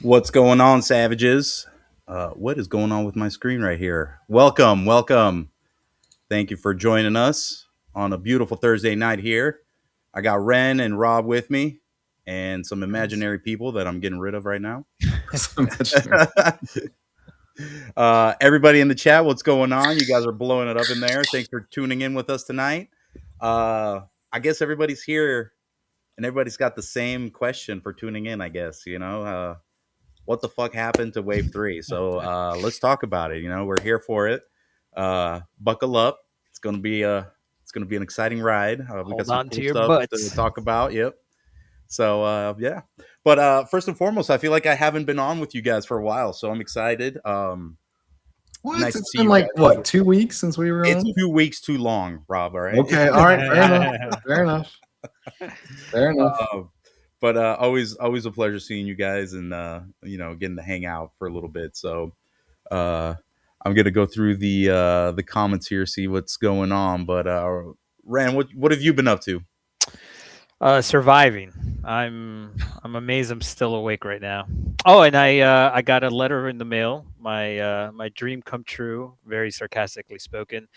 What's going on, savages? What is going on with my screen right here? Welcome, welcome. Thank you for joining us on a beautiful Thursday night here. I got Ren and Rob with me and some imaginary people that I'm getting rid of right now. Everybody in the chat, what's going on? You guys are blowing it up in there. Thanks for tuning in with us tonight. I guess everybody's here and everybody's got the same question for tuning in, I guess, what the fuck happened to Wave 3? So let's talk about it. We're here for it. Buckle up. It's gonna be an exciting ride. We got Hold some on cool to your stuff butts. to talk about. Yep. So yeah. But first and foremost, I feel like I haven't been on with you guys for a while, so I'm excited. What? Nice to It's see been you like guys. what, 2 weeks since we were It's on? 2 weeks too long, Rob. All right. Okay, all right, fair enough. Fair enough. Fair enough. But always a pleasure seeing you guys and getting to hang out for a little bit. So I'm gonna go through the comments here, see what's going on. But Ran, what have you been up to? Surviving. I'm amazed I'm still awake right now. Oh, and I got a letter in the mail. My dream come true. Very sarcastically spoken.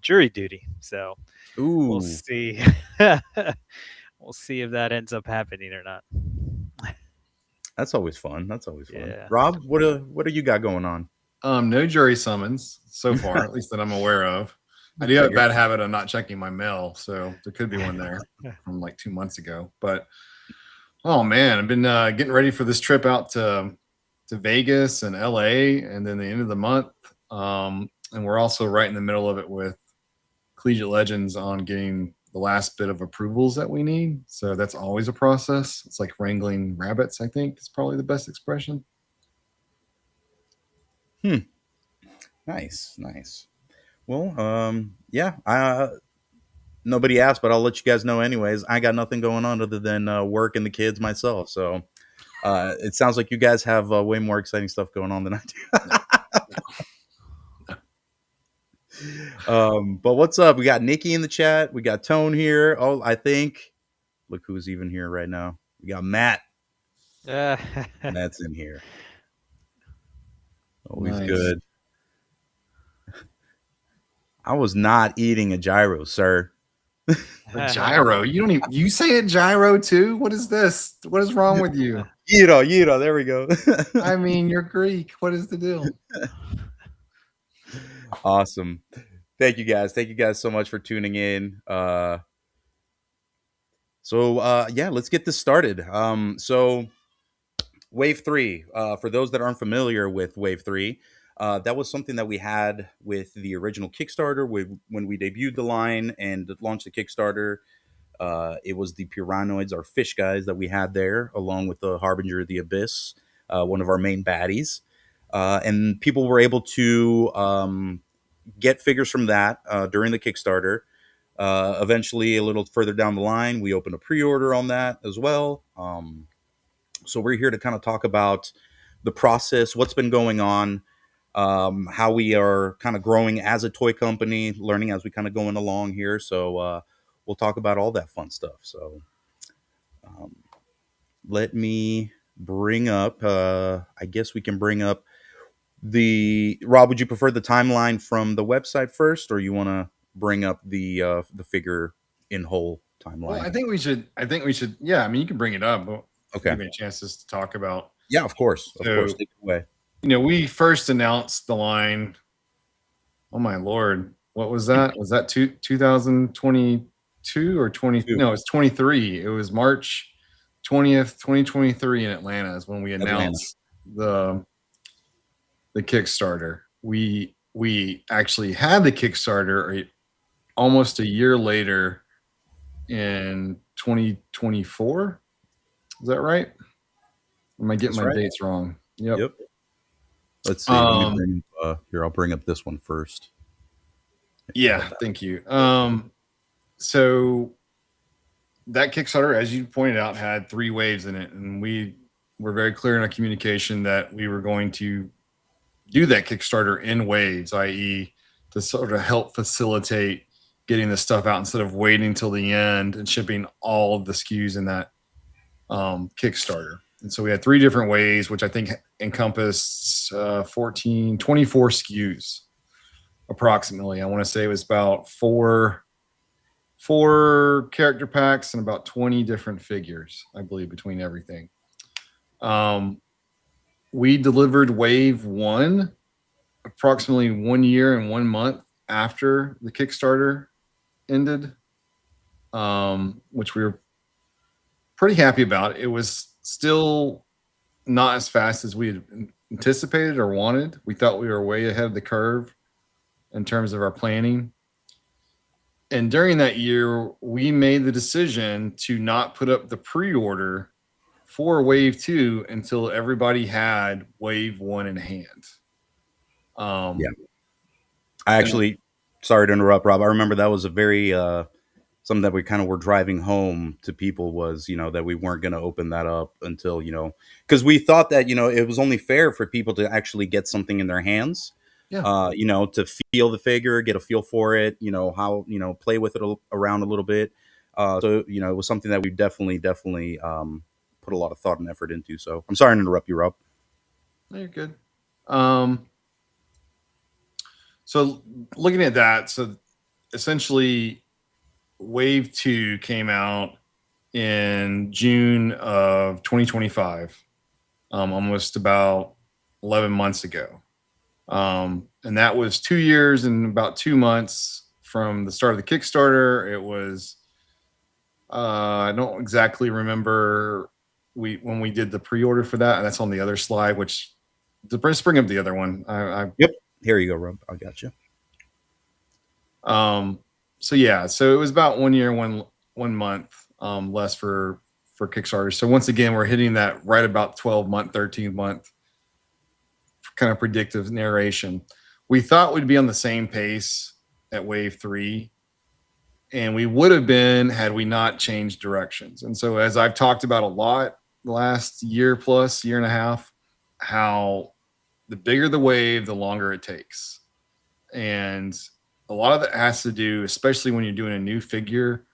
Jury duty. So we'll Ooh, see. We'll see if that ends up happening or not. that's always fun. That's always fun. Yeah. Rob, what do you got going on? No jury summons so far, at least that I'm aware of. I do have a bad habit of not checking my mail, so there could be one there from like 2 months ago. But oh man, I've been getting ready for this trip out to Vegas and LA, and then the end of the month. And we're also right in the middle of it with Collegiate Legends on getting the last bit of approvals that we need. So that's always a process. It's like wrangling rabbits, I think is probably the best expression. Nice. Well, yeah. Nobody asked, but I'll let you guys know anyways. I got nothing going on other than work and the kids myself. So it sounds like you guys have way more exciting stuff going on than I do. But what's up? We got Nikki in the chat. We got Tone here. Oh, I think. Look who's even here right now. We got Matt. Matt's in here. Always Nice. good. I was not eating a gyro, sir. A gyro. You don't even, you say it gyro too? What is this? What is wrong with you? Gyro. There we go. I mean, you're Greek. What is the deal? Awesome. Thank you guys. Thank you guys so much for tuning in. Yeah, let's get this started. So Wave 3, for those that aren't familiar with Wave 3, that was something that we had with the original Kickstarter when we debuted the line and launched the Kickstarter. It was the Piranoids, our fish guys that we had there, along with the Harbinger of the Abyss, one of our main baddies. And people were able to get figures from that during the Kickstarter. Eventually, a little further down the line, we opened a pre-order on that as well. So we're here to kind of talk about the process, what's been going on, how we are kind of growing as a toy company, learning as we kind of going along here. So we'll talk about all that fun stuff. So let me bring up, I guess we can bring up Rob, would you prefer the timeline from the website first, or you want to bring up the figure in whole timeline? Well, I think we should. Yeah, I mean, you can bring it up. But Okay. Give me a chance just to talk about. Yeah, of course. Take it away. We first announced the line. Oh my Lord, what was that? Was that 2022 or 20? No, it's 23. It was March 20th, 2023 in Atlanta is when we announced the Kickstarter. We actually had the Kickstarter almost a year later in 2024. Is that right? Or am I getting my dates wrong? Yep. Let's see. Here, I'll bring up this one first. Yeah, thank you. So that Kickstarter, as you pointed out, had 3 waves in it, and we were very clear in our communication that we were going to do that Kickstarter in waves, i.e., to sort of help facilitate getting the stuff out instead of waiting till the end and shipping all of the SKUs in that Kickstarter. And so we had 3 different waves, which I think encompassed 24 SKUs approximately. I want to say it was about four character packs and about 20 different figures, I believe, between everything. We delivered wave 1 approximately 1 year and 1 month after the Kickstarter ended, which we were pretty happy about. It was still not as fast as we had anticipated or wanted. We thought we were way ahead of the curve in terms of our planning. And during that year, we made the decision to not put up the pre-order for wave 2 until everybody had wave 1 in hand. Yeah. I actually, sorry to interrupt, Rob. I remember that was a very something that we kind of were driving home to people was, that we weren't going to open that up until, because we thought that, it was only fair for people to actually get something in their hands, to feel the figure, get a feel for it, how, play with it around a little bit. So, it was something that we definitely put a lot of thought and effort into. So I'm sorry to interrupt you, Rob. No, you're good. So looking at that, so essentially wave 2 came out in June of 2025, almost about 11 months ago. And that was 2 years and about 2 months from the start of the Kickstarter. It was, I don't exactly remember when we did the pre-order for that. And that's on the other slide, which let's bring up the other one. Yep. Here you go, Rob. I got you. So yeah, so it was about 1 year, 1 month less for Kickstarter. So once again, we're hitting that right about 12-month, 13-month kind of predictive narration. We thought we'd be on the same pace at wave 3, and we would have been had we not changed directions. And so as I've talked about a lot the last year plus, year and a half, how the bigger the wave, the longer it takes. And a lot of that has to do, especially when you're doing a new figure,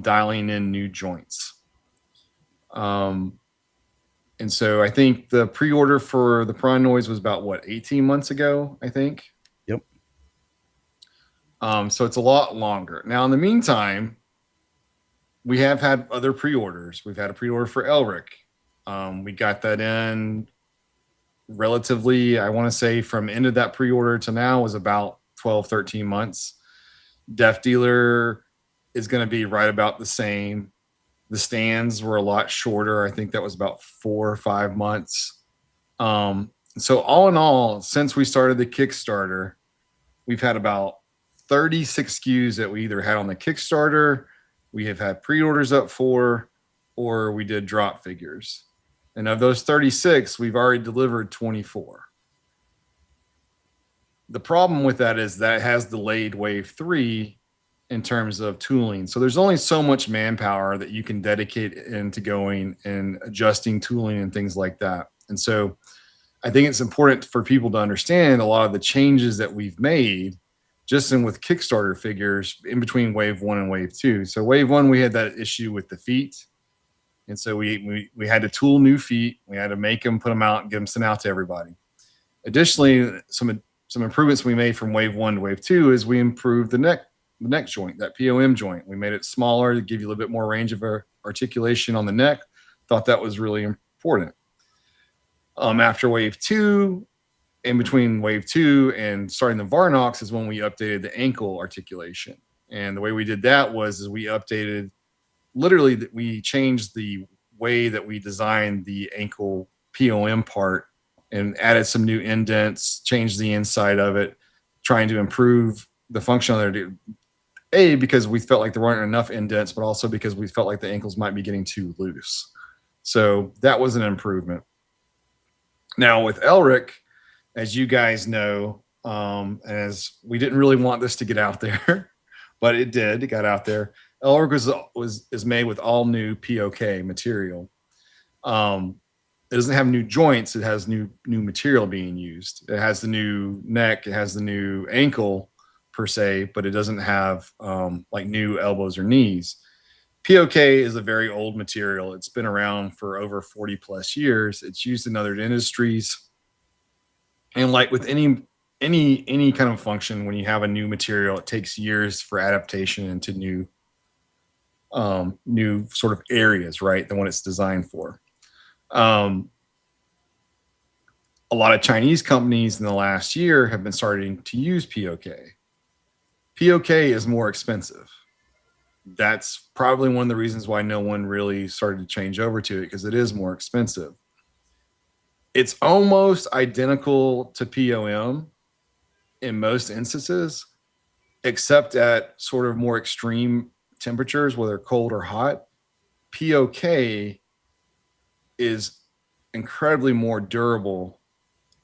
dialing in new joints. And so I think the pre-order for the Prawn Noise was about 18 months ago, I think. Yep. So it's a lot longer. Now, in the meantime, we have had other pre-orders. We've had a pre-order for Elrich. We got that in relatively, I want to say from end of that pre-order to now was about 12, 13 months. Death Dealer is going to be right about the same. The stands were a lot shorter. I think that was about 4 or 5 months. So all in all, since we started the Kickstarter, we've had about 36 SKUs that we either had on the Kickstarter, we have had pre-orders up for, or we did drop figures. And of those 36, we've already delivered 24. The problem with that is that has delayed wave 3 in terms of tooling. So there's only so much manpower that you can dedicate into going and adjusting tooling and things like that. And so I think it's important for people to understand a lot of the changes that we've made just in with Kickstarter figures in between wave 1 and wave 2. So wave 1, we had that issue with the feet. And so we had to tool new feet. We had to make them, put them out, and get them sent out to everybody. Additionally, some improvements we made from wave 1 to wave 2 is we improved the neck joint, that POM joint. We made it smaller to give you a little bit more range of articulation on the neck. Thought that was really important. After wave 2, in between wave 2 and starting the Varnox is when we updated the ankle articulation. And the way we did that was we updated, literally we changed the way that we designed the ankle POM part and added some new indents, changed the inside of it, trying to improve the functionality. A, because we felt like there weren't enough indents, but also because we felt like the ankles might be getting too loose. So that was an improvement. Now with Elrich, as you guys know, as we didn't really want this to get out there, but it did. It got out there. Elrich is made with all new POK material. It doesn't have new joints. It has new material being used. It has the new neck. It has the new ankle per se, but it doesn't have like new elbows or knees. POK is a very old material. It's been around for over 40 plus years. It's used in other industries. And like with any kind of function, when you have a new material, it takes years for adaptation into new sort of areas, right, than what it's designed for. A lot of Chinese companies in the last year have been starting to use POK. POK is more expensive. That's probably one of the reasons why no one really started to change over to it, because it is more expensive. It's almost identical to POM in most instances, except at sort of more extreme temperatures, whether cold or hot. POK is incredibly more durable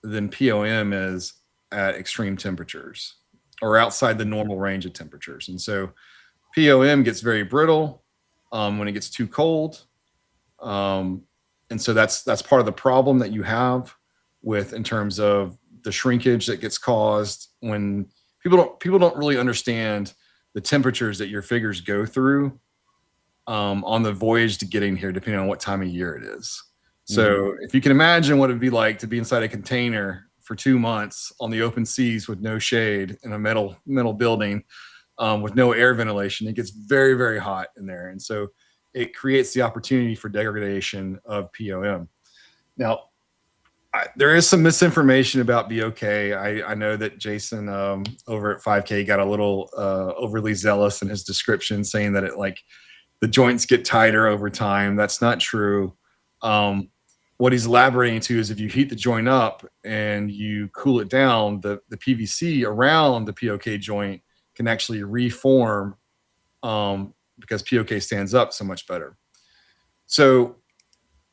than POM is at extreme temperatures or outside the normal range of temperatures. And so POM gets very brittle when it gets too cold. And so that's part of the problem that you have with, in terms of the shrinkage that gets caused when people don't really understand the temperatures that your figures go through on the voyage to getting here, depending on what time of year it is. So if you can imagine what it'd be like to be inside a container for 2 months on the open seas with no shade in a metal building with no air ventilation, it gets very, very hot in there. And so it creates the opportunity for degradation of POM. Now, there is some misinformation about BOK. I know that Jason over at 5K got a little overly zealous in his description, saying that it like the joints get tighter over time. That's not true. What he's elaborating to is if you heat the joint up and you cool it down, the PVC around the POK joint can actually reform because POK stands up so much better. So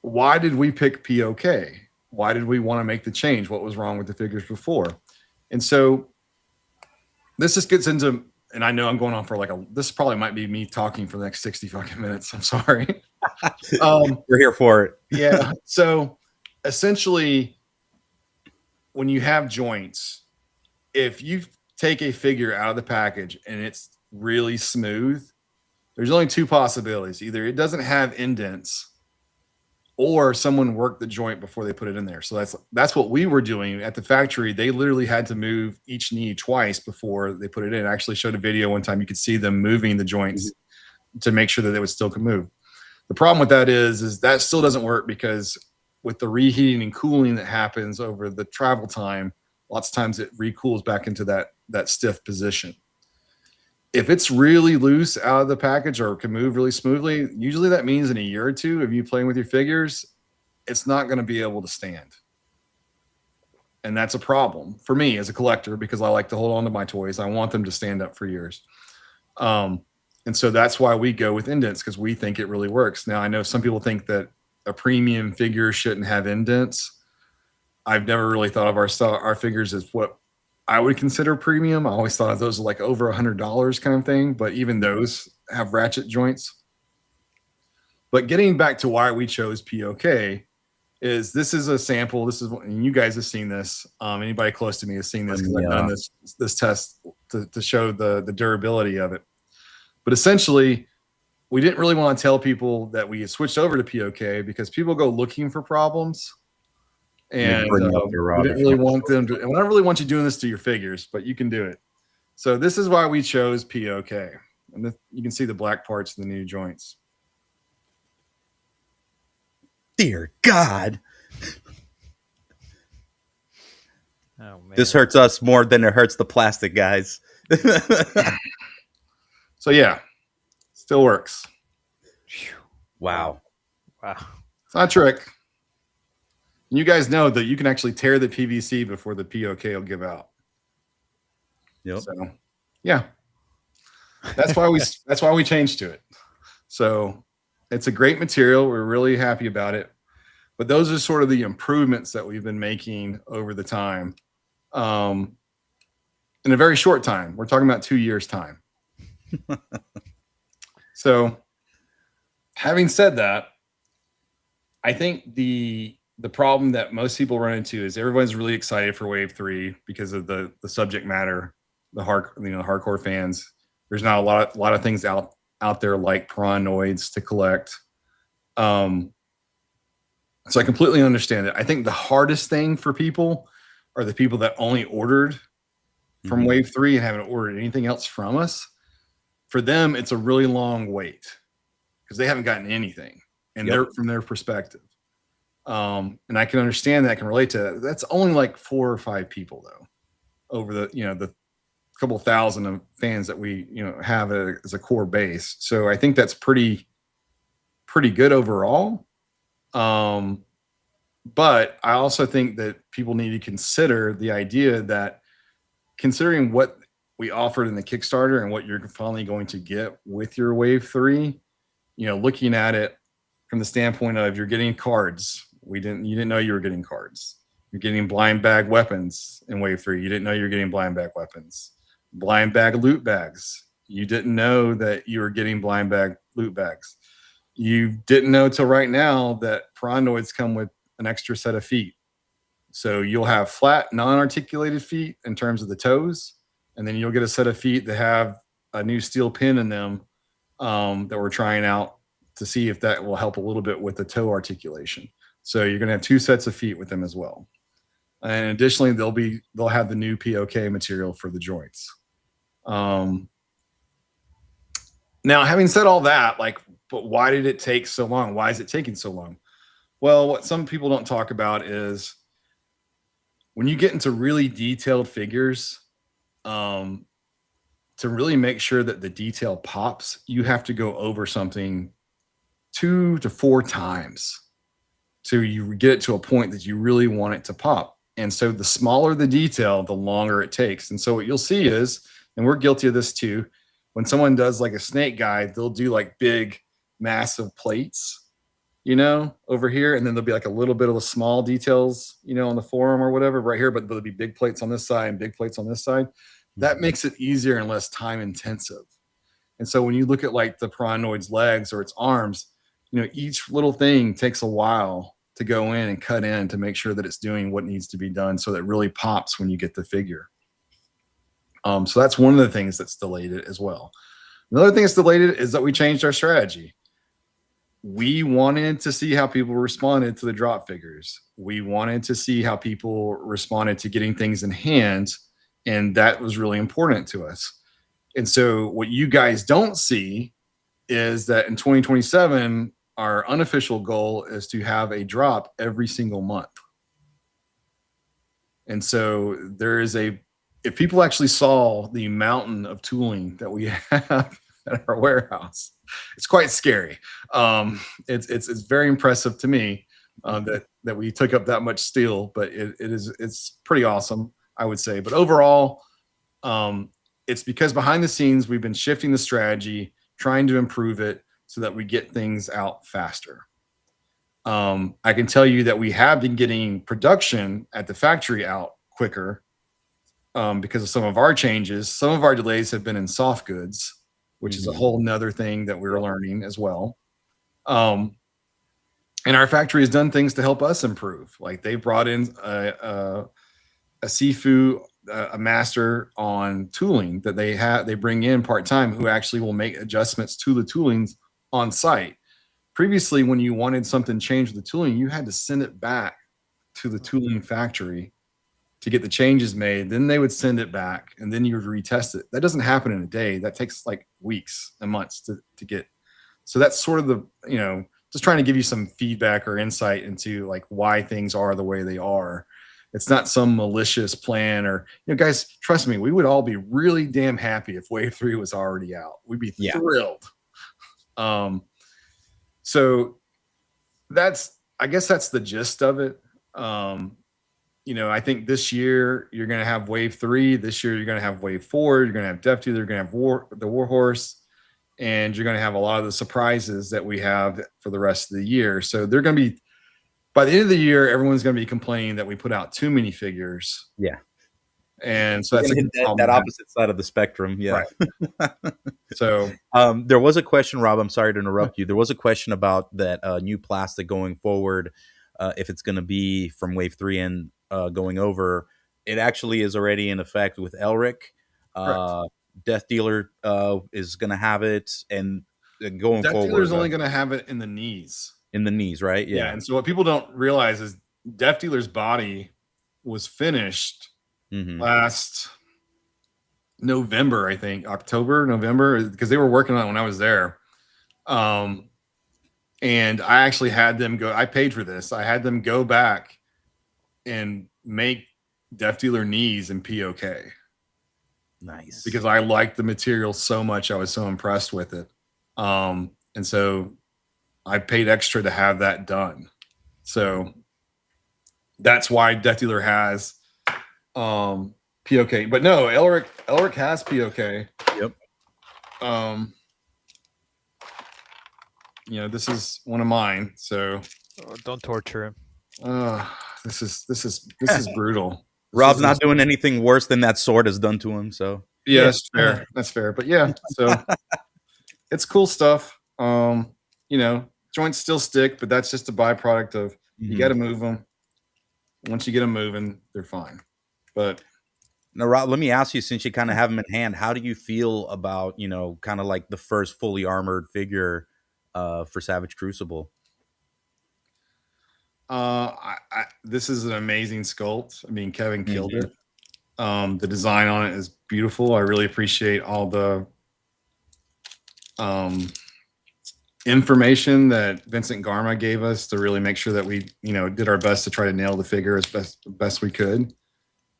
why did we pick POK? Why did we want to make the change? What was wrong with the figures before? And so this just gets into, and I know I'm going on for this probably might be me talking for the next 60 fucking minutes. I'm sorry. We're here for it. Yeah. So essentially, when you have joints, if you take a figure out of the package and it's really smooth, there's only two possibilities. Either it doesn't have indents or someone worked the joint before they put it in there. So that's what we were doing at the factory. They literally had to move each knee twice before they put it in. I actually showed a video one time. You could see them moving the joints to make sure that they would still can move. The problem with that is that still doesn't work, because with the reheating and cooling that happens over the travel time, lots of times it recools back into that stiff position. If it's really loose out of the package or can move really smoothly, usually that means in a year or two of you playing with your figures, it's not going to be able to stand. And that's a problem for me as a collector, because I like to hold on to my toys. I want them to stand up for years. And so that's why we go with indents, because we think it really works. Now, I know some people think that a premium figure shouldn't have indents. I've never really thought of our figures as what I would consider premium. I always thought of those like over $100 kind of thing, but even those have ratchet joints. But getting back to why we chose POK is this is a sample. This is, and you guys have seen this. Anybody close to me has seen this, because I've done this test to show the durability of it. But essentially, we didn't really want to tell people that we had switched over to POK, because people go looking for problems. And we didn't really want them to, and I don't really want you doing this to your figures, but you can do it. So this is why we chose POK. And you can see the black parts of the new joints. Dear God. Oh, man. This hurts us more than it hurts the plastic, guys. So yeah, still works. Wow. It's not a trick. And you guys know that you can actually tear the PVC before the POK will give out. Yep. So yeah, that's why we changed to it. So it's a great material. We're really happy about it. But those are sort of the improvements that we've been making over the time. In a very short time. We're talking about 2 years' time. So having said that, I think the problem that most people run into is everyone's really excited for Wave 3 because of the subject matter, the hardcore fans. There's not a lot of things out out there like Piranoids to collect. So I completely understand it. I think the hardest thing for people are the people that only ordered from Wave 3 and haven't ordered anything else from us. For them, it's a really long wait because they haven't gotten anything, and they're from their perspective. And I can understand that, I can relate to that. That's only like 4 or 5 people though, over the couple thousand of fans that we have as a core base. So I think that's pretty good overall. But I also think that people need to consider the idea that, considering what we offered in the Kickstarter and what you're finally going to get with your Wave 3, looking at it from the standpoint of you're getting cards. You didn't know you were getting cards. You're getting blind bag weapons in Wave 3. You didn't know you were getting blind bag weapons. Blind bag loot bags. You didn't know that you were getting blind bag loot bags. You didn't know till right now that Piranoids come with an extra set of feet. So you'll have flat, non-articulated feet in terms of the toes, and then you'll get a set of feet that have a new steel pin in them that we're trying out to see if that will help a little bit with the toe articulation. So you're going to have 2 sets of feet with them as well. And additionally, they'll have the new POK material for the joints. Now, having said all that, but why did it take so long? Why is it taking so long? Well, what some people don't talk about is when you get into really detailed figures, to really make sure that the detail pops, you have to go over something 2 to 4 times till you get it to a point that you really want it to pop. And so the smaller the detail, the longer it takes. And so what you'll see is, and we're guilty of this too, when someone does like a snake guide, they'll do like big, massive plates, over here. And then there'll be like a little bit of the small details, on the forum or whatever right here, but there'll be big plates on this side and big plates on this side. That makes it easier and less time intensive. And so when you look at like the Piranoid's legs or its arms, each little thing takes a while to go in and cut in to make sure that it's doing what needs to be done so that it really pops when you get the figure. So that's one of the things that's delayed it as well. Another thing that's delayed it is that we changed our strategy. We wanted to see how people responded to the drop figures. We wanted to see how people responded to getting things in hand, and that was really important to us. And so what you guys don't see is that in 2027, our unofficial goal is to have a drop every single month. And so if people actually saw the mountain of tooling that we have at our warehouse, it's quite scary. It's very impressive to me that we took up that much steel, but it's pretty awesome, I would say. But overall, it's because behind the scenes, we've been shifting the strategy, trying to improve it so that we get things out faster. I can tell you that we have been getting production at the factory out quicker because of some of our changes. Some of our delays have been in soft goods, which is a whole nother thing that we're learning as well. And our factory has done things to help us improve. Like they brought in a Sifu, a master on tooling that they bring in part-time, who actually will make adjustments to the toolings on site. Previously, when you wanted something changed with the tooling, you had to send it back to the tooling factory to get the changes made. Then they would send it back, and then you would retest it. That doesn't happen in a day. That takes like weeks and months to get. So that's sort of the, just trying to give you some feedback or insight into like why things are the way they are. It's not some malicious plan or, guys, trust me, we would all be really damn happy if Wave 3 was already out. We'd be thrilled. So I guess that's the gist of it. I think this year you're going to have Wave 3. This year you're going to have Wave 4. You're going to have Def 2. You're going to have the Warhorse. And you're going to have a lot of the surprises that we have for the rest of the year. So they're going to be, by the end of the year, everyone's going to be complaining that we put out too many figures. Yeah. And so that's that opposite side of the spectrum. Yeah. Right. So there was a question, Rob, I'm sorry to interrupt you. There was a question about that new plastic going forward, if it's going to be from Wave 3 and going over. It actually is already in effect with Elrich. Death Dealer is going to have it, and going Death forward, Dealer's only going to have it in the knees. in the knees, right? Yeah. And so what people don't realize is Death Dealer's body was finished last November, I think, November, because they were working on it when I was there. And I actually had them go, I paid for this. I had them go back and make Death Dealer knees in POK. Nice. Because I liked the material so much. I was so impressed with it. And so I paid extra to have that done. So that's why Death Dealer has POK. But no, Elrich has POK. Yep. You know, this is one of mine, so don't torture him. This is brutal. Rob's not doing anything worse than that sword has done to him, so yeah, that's fair. That's fair. But yeah, so it's cool stuff. You know, joints still stick, but that's just a byproduct of you got to move them. Once you get them moving, they're fine. But now, Rob, let me ask you, since you kind of have them in hand, how do you feel about, you know, kind of like the first fully armored figure for Savage Crucible? This is an amazing sculpt. I mean, Kevin killed it. The design on it is beautiful. I really appreciate all the information that Vincent Garma gave us to really make sure that we, you know, did our best to try to nail the figure as best we could.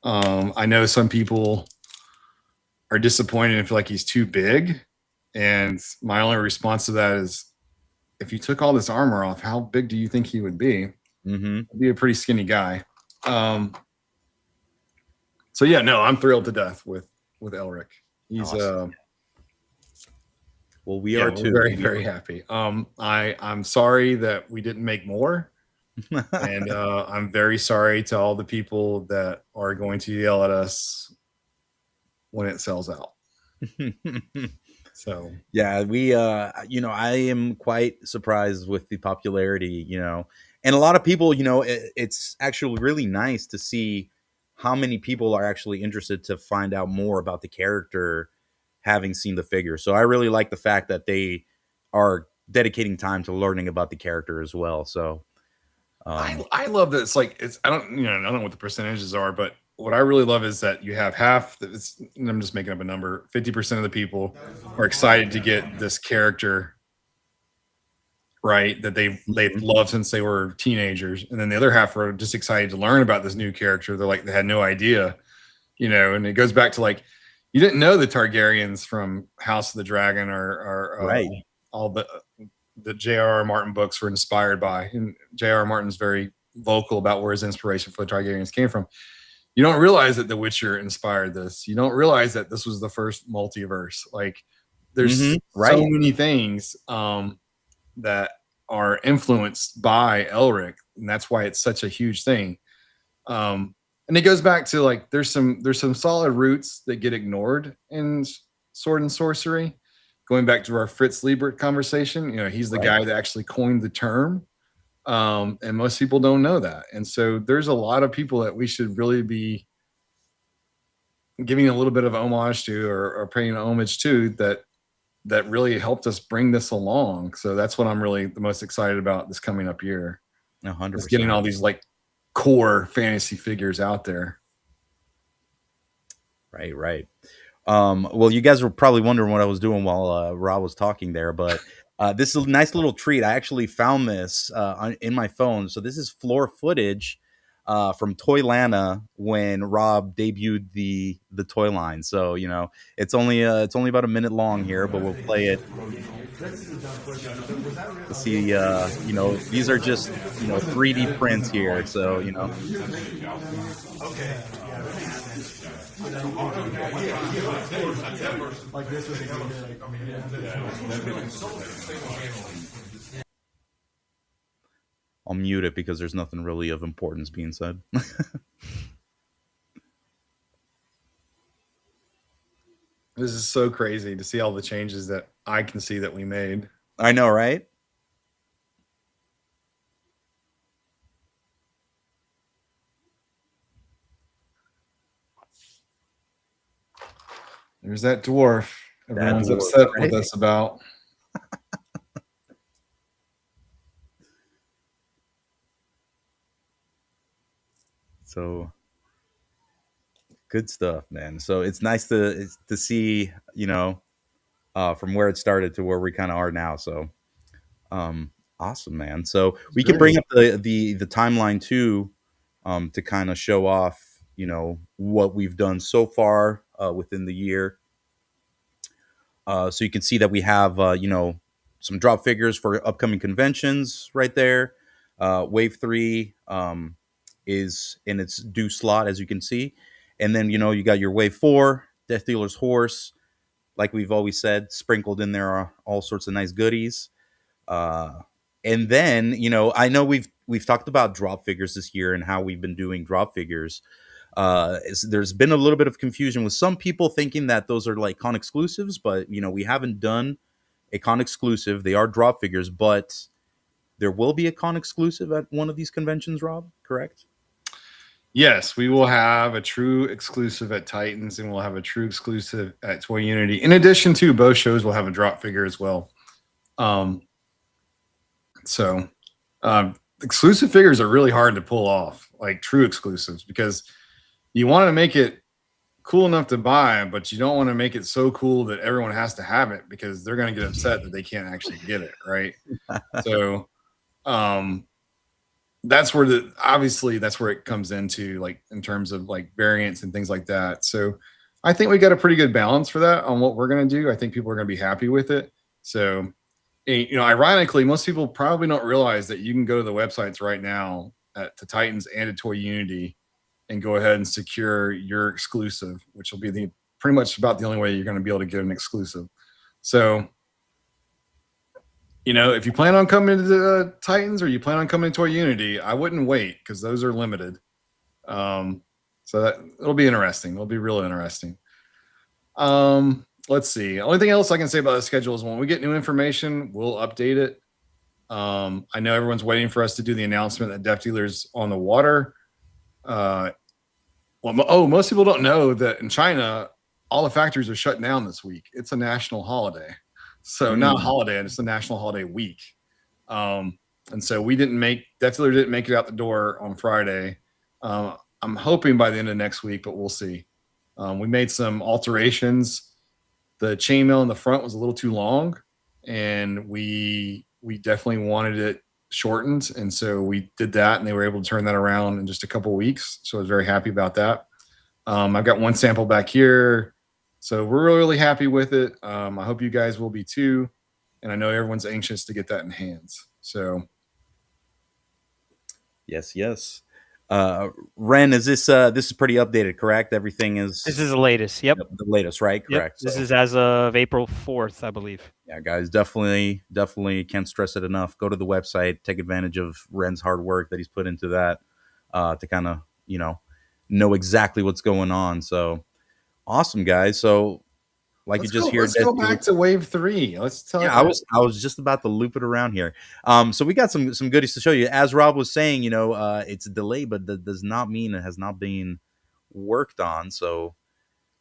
I know some people are disappointed and feel like he's too big. And my only response to that is, if you took all this armor off, how big do you think he would be? He'd be a pretty skinny guy. So yeah, no, I'm thrilled to death with Elrich. He's awesome. Well, we are too. Very, very happy. I'm sorry that we didn't make more. And I'm very sorry to all the people that are going to yell at us when it sells out. So yeah, we you know, I am quite surprised with the popularity, you know, and a lot of people, you know, it's actually really nice to see how many people are actually interested to find out more about the character, having seen the figure. So I really like the fact that they are dedicating time to learning about the character as well. So I love that. It's like, I don't know what the percentages are, but what I really love is that you have half, and I'm just making up a number, 50% of the people are excited to get this character, right, that they've loved since they were teenagers. And then the other half are just excited to learn about this new character. They're like, they had no idea, you know, and it goes back to like, you didn't know the Targaryens from House of the Dragon or right. All the J.R.R. Martin books were inspired by. And J.R.R. Martin's very vocal about where his inspiration for the Targaryens came from. You don't realize that The Witcher inspired this. You don't realize that this was the first multiverse. Like, there's so many things that are influenced by Elrich, and that's why it's such a huge thing. And it goes back to like, there's some solid roots that get ignored in sword and sorcery. Going back to our Fritz Liebert conversation, you know, he's the guy that actually coined the term. And most people don't know that. And so there's a lot of people that we should really be giving a little bit of homage to or paying homage to that really helped us bring this along. So that's what I'm really the most excited about this coming up year. 100%. Is getting all these like core fantasy figures out there. Right. Well, you guys were probably wondering what I was doing while Rob was talking there, but this is a nice little treat. I actually found this in my phone. So this is floor footage from Toylanta when Rob debuted the toy line. So, you know, it's only about a minute long here, but we'll play it. See, you know, these are just, you know, 3D prints here. So, you know. Okay. I'll mute it because there's nothing really of importance being said. This is so crazy to see all the changes that I can see that we made. I know, right? There's that dwarf. Everyone's dwarf, upset right? with us about. So good stuff, man. So it's nice to see, from where it started to where we kind of are now. So awesome, man. So It's we can great. bring up the timeline too, to kind of show off, what we've done so far within the year. So you can see that we have, some drop figures for upcoming conventions right there. Wave three is in its due slot, as you can see. And then, you got your wave four, Death Dealer's Horse. Like we've always said, sprinkled in there are all sorts of nice goodies. Uh, and then, I know we've talked about drop figures this year and how we've been doing drop figures. There's been a little bit of confusion with some people thinking that those are like con exclusives, but we haven't done a con exclusive. They are drop figures, but there will be a con exclusive at one of these conventions, Rob, correct? Yes, we will have a true exclusive at Titans, and we'll have a true exclusive at Toy Unity. In addition to both shows, will have a drop figure as well. Um, so exclusive figures are really hard to pull off, like true exclusives, because you want to make it cool enough to buy, but you don't want to make it so cool that everyone has to have it because they're going to get upset that they can't actually get it, right? So that's where obviously that's where it comes into, like in terms of like variants and things like that. So I think we got a pretty good balance for that on what we're going to do. I think people are going to be happy with it. So ironically, most people probably don't realize that you can go to the websites right now to Titans and to Toy Unity and go ahead and secure your exclusive, which will be pretty much about the only way you're going to be able to get an exclusive. So, if you plan on coming to the Titans or you plan on coming to Toy Unity, I wouldn't wait because those are limited. So that it'll be interesting. It'll be really interesting. Let's see. Only thing else I can say about the schedule is when we get new information, we'll update it. I know everyone's waiting for us to do the announcement that Death Dealer's on the water. Most people don't know that in China, all the factories are shut down this week. It's a national holiday. So not a holiday, it's a national holiday week. And so Death Dealer didn't make it out the door on Friday. I'm hoping by the end of next week, but we'll see. We made some alterations. The chainmail in the front was a little too long, and we definitely wanted it shortened, and so we did that, and they were able to turn that around in just a couple of weeks. So I was very happy about that. I've got one sample back here, so we're really, really happy with it. I hope you guys will be too, and I know everyone's anxious to get that in hands. So Yes. Ren, is this is pretty updated, correct? Everything is This is the latest. Yep. the latest, right? Yep. Correct. This So, is as of April 4th, I believe. yeah, guys, definitely can't stress it enough. Go to the website, take advantage of Ren's hard work that he's put into that, to kind of know exactly what's going on. So awesome, guys. So like you just hear, let's go back to Wave 3. Let's tell yeah, I was just about to loop it around here. So we got some goodies to show you. As Rob was saying, it's a delay, but that does not mean it has not been worked on. So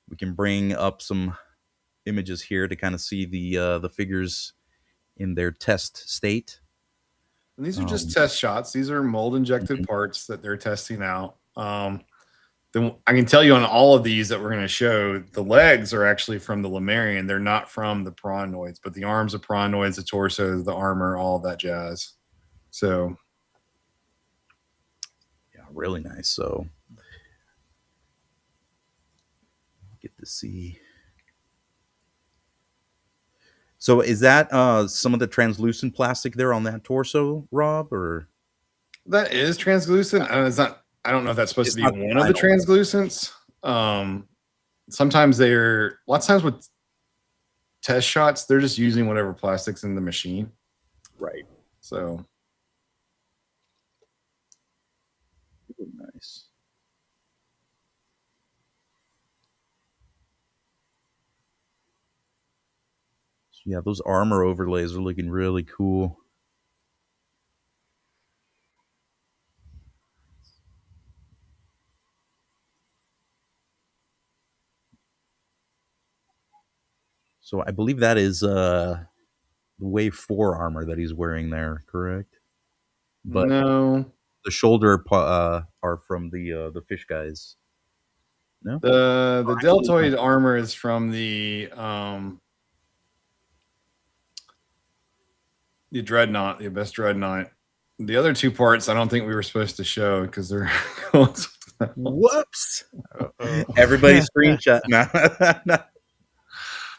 we can bring up some images here to kind of see the figures in their test state. And these are just test shots. These are mold injected parts that they're testing out. Then I can tell you on all of these that we're going to show, the legs are actually from the Lemurian. They're not from the Pranoids, but the arms are Pranoids, the torso, the armor, all that jazz. So, yeah, really nice. So get to see. So is that some of the translucent plastic there on that torso, Rob, or that is translucent. It's not. I don't know if that's supposed it's to be not one of the translucents. Sometimes lots of times with test shots, they're just using whatever plastics in the machine. right? So Nice. So yeah, those armor overlays are looking really cool. So I believe that is Wave 4 armor that he's wearing there, correct? But No, the shoulder are from the fish guys. No, the actually, no. deltoid armor is from the dreadnought, the Abyss dreadnought. The other two parts, I don't think we were supposed to show because they're. Whoops! Everybody screenshot now.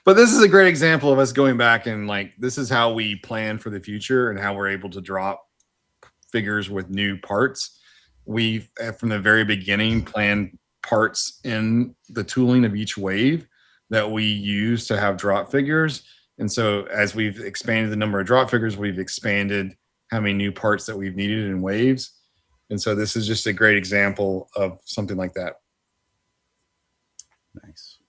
But this is a great example of us going back and like this is how we plan for the future and how we're able to drop figures with new parts. We from the very beginning planned parts in the tooling of each wave that we use to have drop figures. And so as we've expanded the number of drop figures, we've expanded how many new parts that we've needed in waves. And so this is just a great example of something like that. Nice.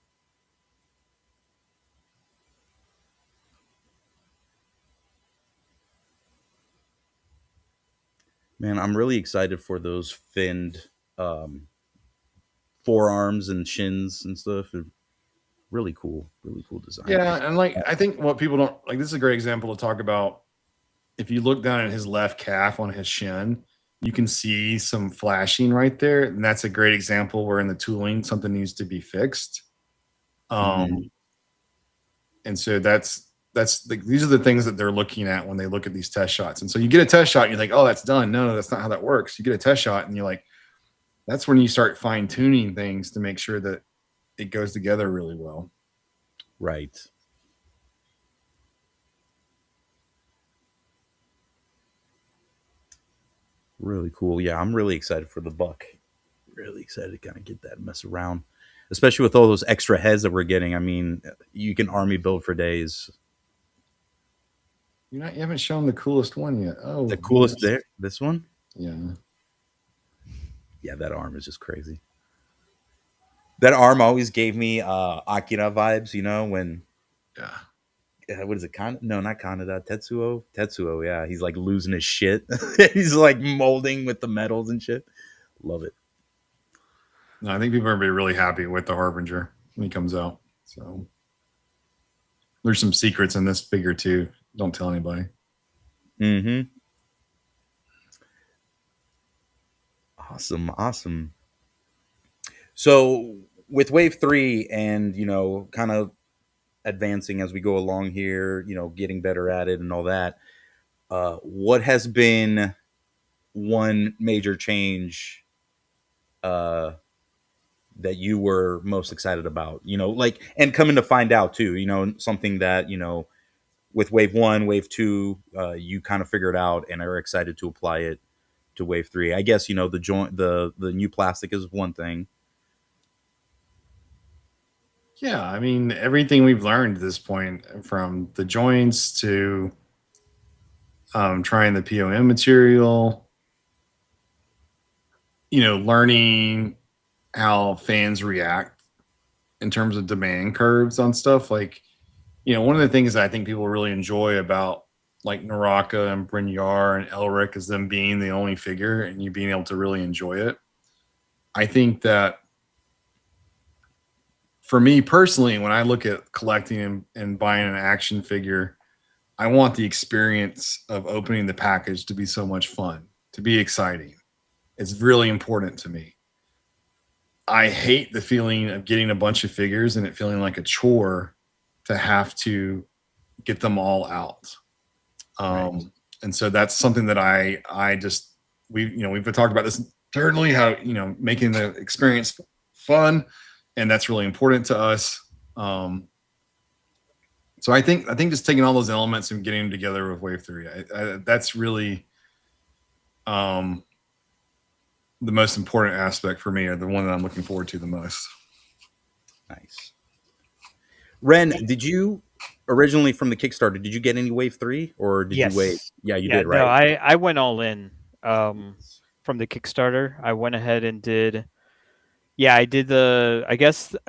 Man, I'm really excited for those finned forearms and shins and stuff. Really cool design. Yeah, and like I think what people don't like, this is a great example to talk about. If you look down at his left calf on his shin, you can see some flashing right there, and that's a great example where in the tooling something needs to be fixed. And so that's like these are the things that they're looking at when they look at these test shots. And so you get a test shot and you're like, oh, that's done. No, that's not how that works. You get a test shot and you're like, that's when you start fine tuning things to make sure that it goes together really well. Right. Really cool. Yeah, I'm really excited for the buck. Really excited to kind of get that mess around, especially with all those extra heads that we're getting. I mean, you can army build for days. You haven't shown the coolest one yet. Oh, The coolest there, this one. Yeah. Yeah, that arm is just crazy. That arm always gave me Akira vibes. You know when. What is it? No, not Kaneda. Tetsuo. Tetsuo. Yeah, he's like losing his shit. He's like molding with the metals and shit. Love it. No, I think people are gonna be really happy with the Harbinger when he comes out. So there's some secrets in this figure too. Don't tell anybody. Awesome. So with Wave 3 and, kind of advancing as we go along here, getting better at it and all that, what has been one major change that you were most excited about? And coming to find out too, something that, with Wave 1, Wave 2, you kind of figured out and are excited to apply it to Wave 3. I guess, the new plastic is one thing. Yeah, I mean, everything we've learned at this point, from the joints to trying the POM material, learning how fans react in terms of demand curves on stuff. Like, one of the things that I think people really enjoy about like Naraka and Brynjar and Elrich is them being the only figure and you being able to really enjoy it. I think that for me personally, when I look at collecting and buying an action figure, I want the experience of opening the package to be so much fun, to be exciting. It's really important to me. I hate the feeling of getting a bunch of figures and it feeling like a chore to have to get them all out. Right. And so that's something that we've talked about this internally, how, making the experience fun. And that's really important to us. So I think just taking all those elements and getting them together with Wave 3, that's really the most important aspect for me, or the one that I'm looking forward to the most. Nice. Ren, did you originally from the Kickstarter, did you get any Wave 3 or did you wait? Yeah, you did, right? No, I went all in from the Kickstarter. I went ahead and did. Yeah, I did I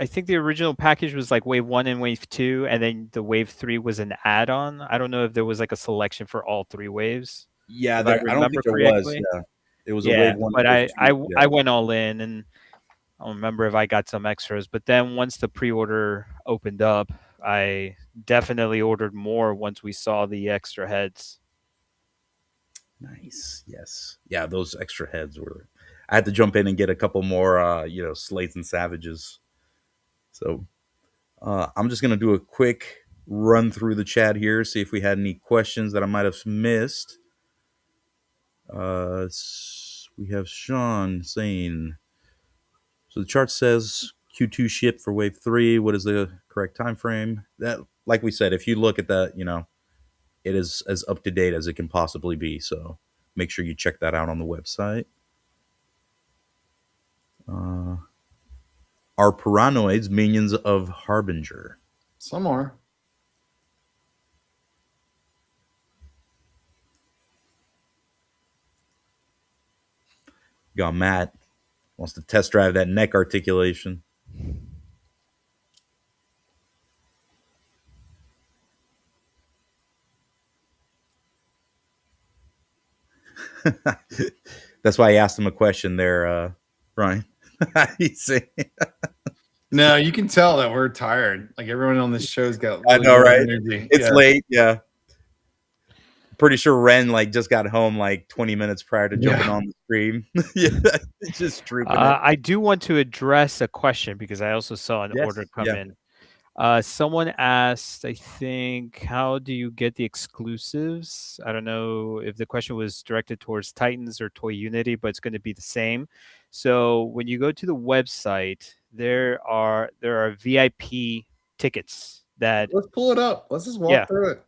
think the original package was like Wave 1 and Wave 2, and then the Wave 3 was an add-on. I don't know if there was like a selection for all three waves. Yeah, I don't think there was. Yeah. It was a Wave 1. But I went all in, and I don't remember if I got some extras. But then once the pre-order opened up, I definitely ordered more once we saw the extra heads. Nice. Yes. Yeah, those extra heads were. I had to jump in and get a couple more, slates and savages. So I'm just gonna do a quick run through the chat here, see if we had any questions that I might have missed. We have Sean saying, so the chart says Q2 ship for wave 3. What is the correct time frame? That, like we said, if you look at that, it is as up to date as it can possibly be. So make sure you check that out on the website. Are Piranoids minions of Harbinger? Some are. Got Matt wants to test drive that neck articulation. That's why I asked him a question there, Ryan. He's saying, No, you can tell that we're tired. Like everyone on this show's got I really know, low right? energy. It's late. Yeah. Pretty sure Ren just got home 20 minutes prior to jumping on the stream. Yeah, just trooping it. I do want to address a question because I also saw an order come in. Someone asked, I think, how do you get the exclusives? I don't know if the question was directed towards Titans or Toy Unity, but it's going to be the same. So when you go to the website, there are VIP tickets that. Let's pull it up. Let's just walk through it.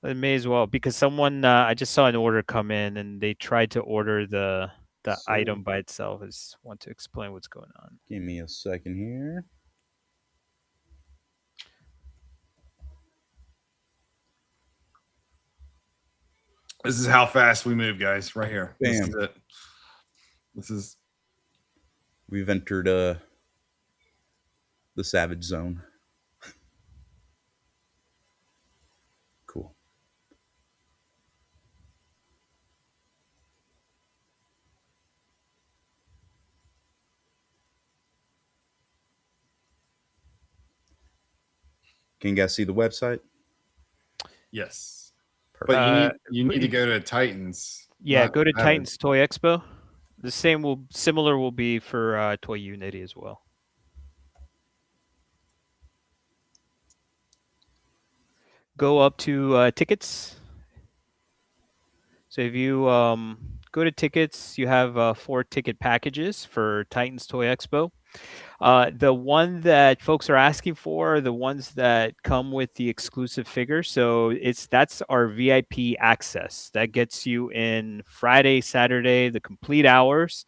It may as well, because someone I just saw an order come in and they tried to order the item by itself. I just want to explain what's going on. Give me a second here. This is how fast we move, guys. Right here. Bam. This is it. This is. We've entered the Savage Zone. Cool. Can you guys see the website? Yes. Perfect. But you need to go to Titans. Yeah, go to Titans Toy Expo. The similar will be for Toy Unity as well. Go up to tickets. So if you go to tickets, you have 4 ticket packages for Titans Toy Expo. The one that folks are asking for are the ones that come with the exclusive figure. So that's our VIP access. That gets you in Friday, Saturday, the complete hours,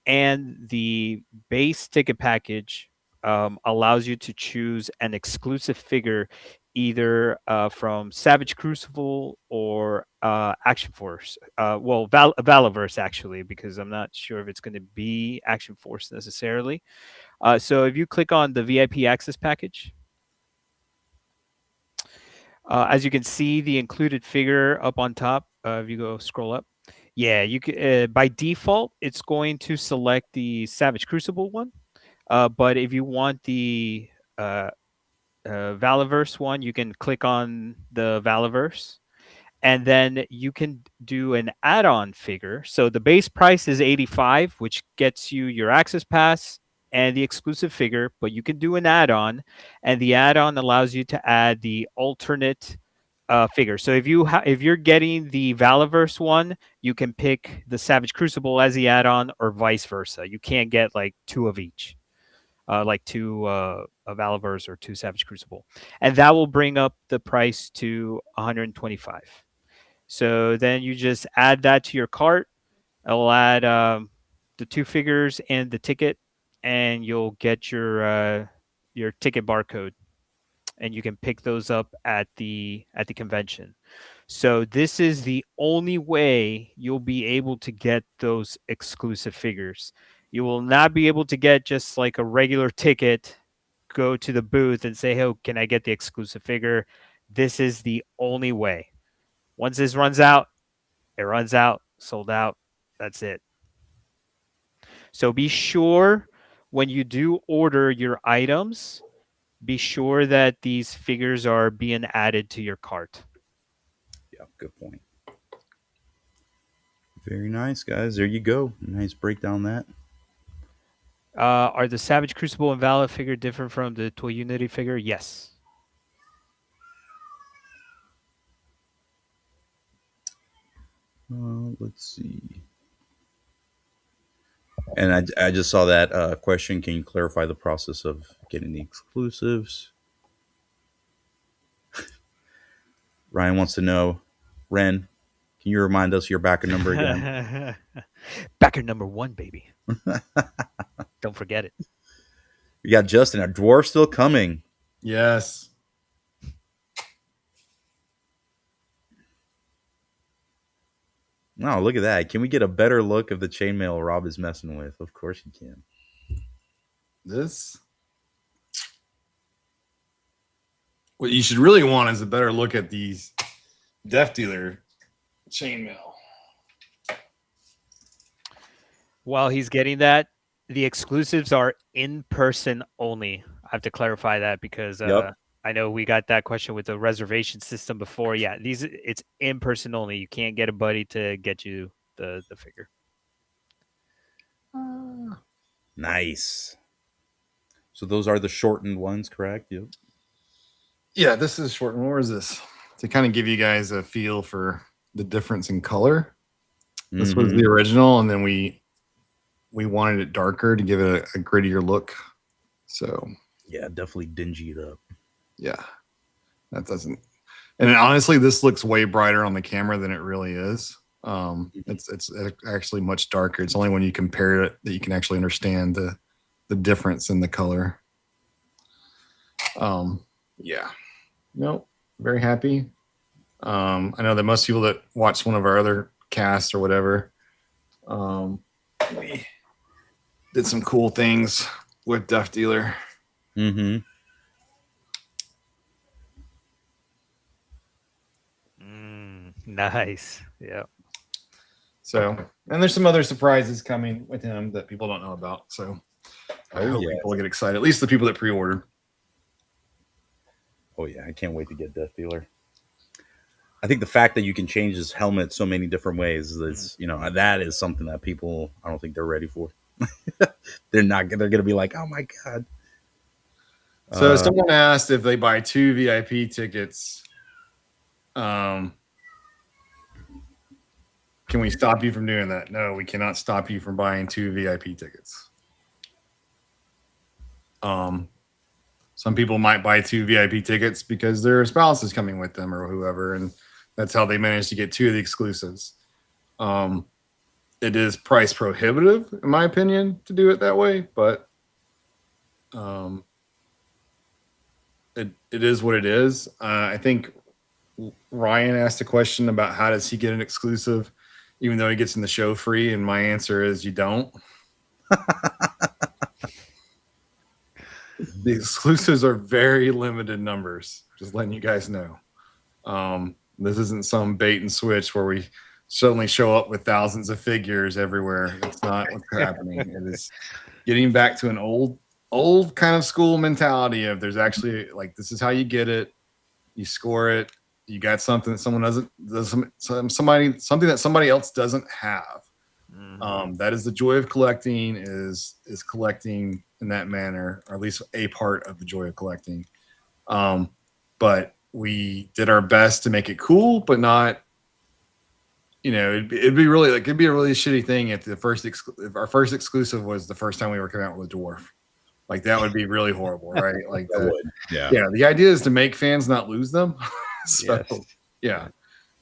and the base ticket package allows you to choose an exclusive figure either from Savage Crucible or Action Force. Valaverse, actually, because I'm not sure if it's going to be Action Force necessarily. So if you click on the VIP access package, as you can see, the included figure up on top, if you go scroll up, yeah, you can, by default, it's going to select the Savage Crucible one. But if you want the Valaverse one, you can click on the Valaverse. And then you can do an add-on figure. So the base price is $85, which gets you your access pass and the exclusive figure, but you can do an add-on, and the add-on allows you to add the alternate figure. So if you're getting the Valaverse one, you can pick the Savage Crucible as the add-on, or vice versa. You can't get like 2 of each, like 2 Valaverse or 2 Savage Crucible, and that will bring up the price to $125. So then you just add that to your cart. It'll add the 2 figures and the ticket, and you'll get your ticket barcode, and you can pick those up at the convention. So this is the only way you'll be able to get those exclusive figures. You will not be able to get just like a regular ticket, go to the booth and say, "Hey, can I get the exclusive figure?" This is the only way. Once this runs out, it runs out, sold out. That's it. So be sure when you do order your items be sure that these figures are being added to your cart. Yeah, good point. Very nice, guys. There you go. Nice breakdown on that. Are the Savage Crucible and Valor figure different from the Toy Unity figure? Yes. Let's see. And I just saw that question. Can you clarify the process of getting the exclusives? Ryan wants to know, Ren, can you remind us your backer number again? Backer number 1, baby. Don't forget it. We got Justin, a dwarf still coming. Yes. Oh, look at that. Can we get a better look of the chainmail Rob is messing with? Of course you can. This. What you should really want is a better look at these Death Dealer chainmail. While he's getting that, the exclusives are in person only. I have to clarify that because Yep. I know we got that question with the reservation system before. Yeah, it's in person only. You can't get a buddy to get you the figure. Nice. So those are the shortened ones, correct? Yep. Yeah, this is short. And where is this? To kind of give you guys a feel for the difference in color. This was the original, and then we wanted it darker to give it a grittier look. So yeah, definitely dingy it up. Yeah, that doesn't. And honestly, this looks way brighter on the camera than it really is. It's actually much darker. It's only when you compare it that you can actually understand the difference in the color. Yeah. Nope. Very happy. I know that most people that watch one of our other casts or whatever, we did some cool things with Death Dealer. Nice. Yeah. So, and there's some other surprises coming with him that people don't know about. So I hope people will get excited. At least the people that pre-ordered. Oh yeah, I can't wait to get Death Dealer. I think the fact that you can change his helmet so many different ways is, that is something that people, I don't think they're ready for. They're going to be like, oh my God. So someone asked if they buy 2 VIP tickets, can we stop you from doing that? No, we cannot stop you from buying 2 VIP tickets. Some people might buy 2 VIP tickets because their spouse is coming with them or whoever, and that's how they manage to get 2 of the exclusives. It is price prohibitive, in my opinion, to do it that way, but it is what it is. I think Ryan asked a question about how does he get an exclusive, even though he gets in the show free, and my answer is you don't. The exclusives are very limited numbers. Just letting you guys know. This isn't some bait and switch where we suddenly show up with thousands of figures everywhere. It's not what's happening. It is getting back to an old kind of school mentality of there's actually like this is how you get it. You score it. You got something that someone something that somebody else doesn't have. That is the joy of collecting is collecting in that manner, or at least a part of the joy of collecting. But we did our best to make it cool, but not, it'd be really like, it'd be a really shitty thing if if our first exclusive was the first time we were coming out with a dwarf. Like that would be really horrible, right? Like yeah. The idea is to make fans not lose them. So Yes. yeah.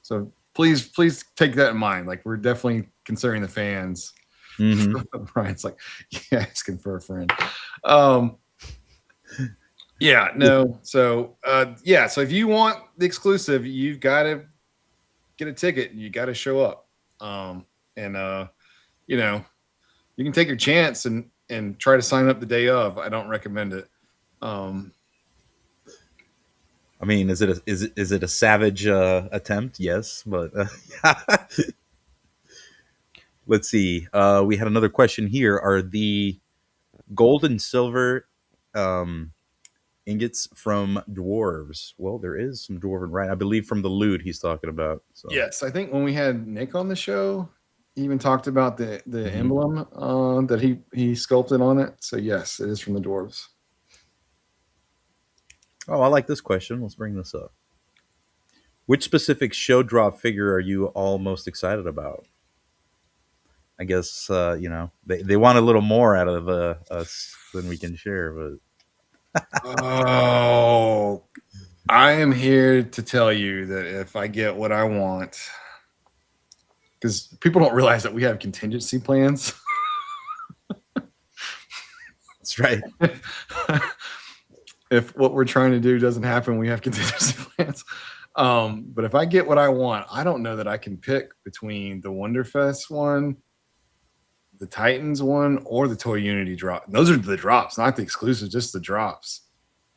So please take that in mind. Like we're definitely considering the fans. Brian's like, yeah, asking for a friend. Yeah, no. So so if you want the exclusive, you've got to get a ticket and you got to show up. You can take your chance and try to sign up the day of. I don't recommend it. I mean, is it a savage attempt? Yes, but let's see. We had another question here. Are the gold and silver Ingots from dwarves. Well, there is some dwarven, right? I believe from the loot he's talking about. So. Yes, I think when we had Nick on the show, he even talked about the emblem that he sculpted on it. So yes, it is from the dwarves. Oh, I like this question. Let's bring this up. Which specific show drop figure are you all most excited about? I guess they want a little more out of us than we can share, but Oh, I am here to tell you that if I get what I want, because people don't realize that we have contingency plans. that's right. If what we're trying to do doesn't happen, we have contingency plans. But if I get what I want, I don't know that I can pick between the Wonderfest one, the Titans one, or the Toy Unity drop. Those are the drops, not the exclusives, just the drops.